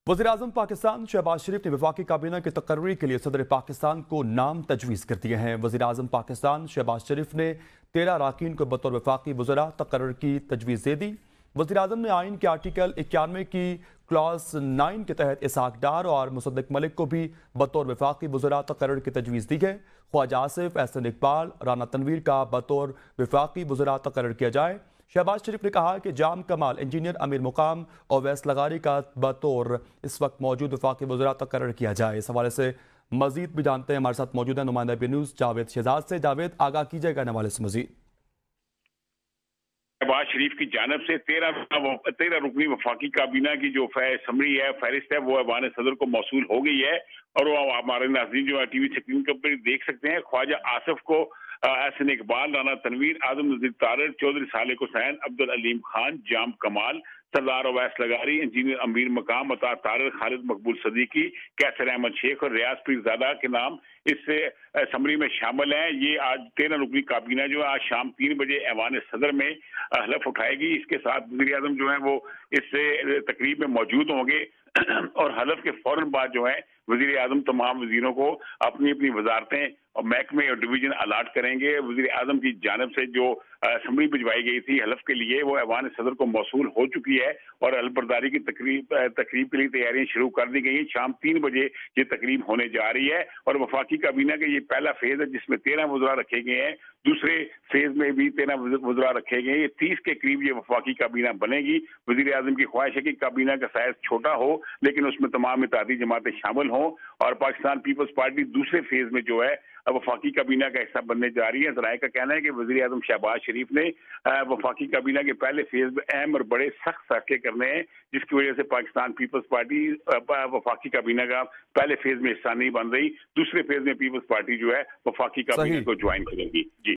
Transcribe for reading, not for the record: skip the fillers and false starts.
वज़ीर-ए-आज़म पाकिस्तान शहबाज शरीफ ने वफाकी काबीना की तकर्री के लिए सदर पाकिस्तान को नाम तजवीज़ कर दिए हैं। वज़ीर-ए-आज़म पाकिस्तान शहबाज शरीफ ने 13 अरकान को बतौर वफाकी वज़रा तकर्र की तजवीज़ दे दी। वज़ीर-ए-आज़म ने आइन के आर्टिकल 91 की क्लॉज 9 के तहत इसहाक डार और मुसद्दिक मलिक को भी बतौर वफाकी वज़रा तकर्र की तजवीज़ दी है। ख्वाजा आसिफ, एहसन इकबाल, राना तनवीर का बतौर वफाकी वज़रा तकर्र किया जाए। शहबाज शरीफ ने कहा कि जाम कमाल, इंजीनियर अमीर मुकाम और वैस लगारी का बतौर इस वक्त मौजूद वफाकी वज़रा तकर्र किया जाए। इस हवाले से मजीद भी जानते हैं, हमारे साथ मौजूद है नुमाइंदा बी न्यूज़ जावेद शहजाद से। जावेद, आगाह कीजिएगा इन हवाले से मजीद। शहबाज शरीफ की जानब से 13 रुकनी वफाकी काबीना की जो समरी है, फहरिस्त है, वो ऐवान सदर को मौसूल हो गई है और वो हमारे नाज़रीन जो है टीवी स्क्रीन पर देख सकते हैं। ख्वाजा आसिफ को एहसन इकबाल, राना तनवीर, आदम नज़ीर तारड़, चौधरी सालेक हुसैन, अब्दुल अलीम खान, जाम कमाल, सरदार अवैस लगारी, इंजीनियर अमीर मकाम, अता तारड़, खालिद मकबूल सदीकी, कैसर अहमद शेख और रियाज पीरजादा के नाम इस समरी में शामिल हैं। ये आज 13 रुकनी काबीना जो है आज शाम 3 बजे ऐवान सदर में हलफ उठाएगी। इसके साथ वज़ीर आज़म जो है वो इस तकरीब में मौजूद होंगे और हलफ के फौरन बाद जो है वज़ीर आज़म तमाम वज़ीरों को अपनी अपनी वजारतें और महकमे और डिवीजन अलाट करेंगे। वज़ीर आज़म की जानब से जो समरी भिजवाई गई थी हलफ के लिए, वो ऐवान सदर को मौसूल हो चुकी है और अलबरदारी की तकरीब के लिए तैयारियां शुरू कर दी गई हैं। शाम 3 बजे ये तकरीब होने जा रही है और वफाकी काबीना का ये पहला फेज है जिसमें 13 वज़रा रखे गए हैं। दूसरे फेज में भी 13 वज़रा रखे गए हैं। ये 30 के करीब ये वफाकी काबीना बनेगी। वज़ीर आज़म की ख्वाहिश है कि काबीना का साइज छोटा हो लेकिन उसमें तमाम इत्तेहादी जमातें शामिल हों और पाकिस्तान पीपल्स पार्टी दूसरे फेज में जो है वफाकी काबीना का हिस्सा बनने जा रही है। ज़राए का कहना है कि वज़ीर आज़म शहबाज शरीफ ने वफाकी काबीना के पहले फेज में अहम और बड़े सख्त फैसले करने हैं, जिसकी वजह से पाकिस्तान पीपल्स पार्टी वफाकी काबीना का पहले फेज में हिस्सा नहीं बन रही। दूसरे फेज में पीपल्स पार्टी जो है वफाकी काबीना को ज्वाइन करेगी। जी।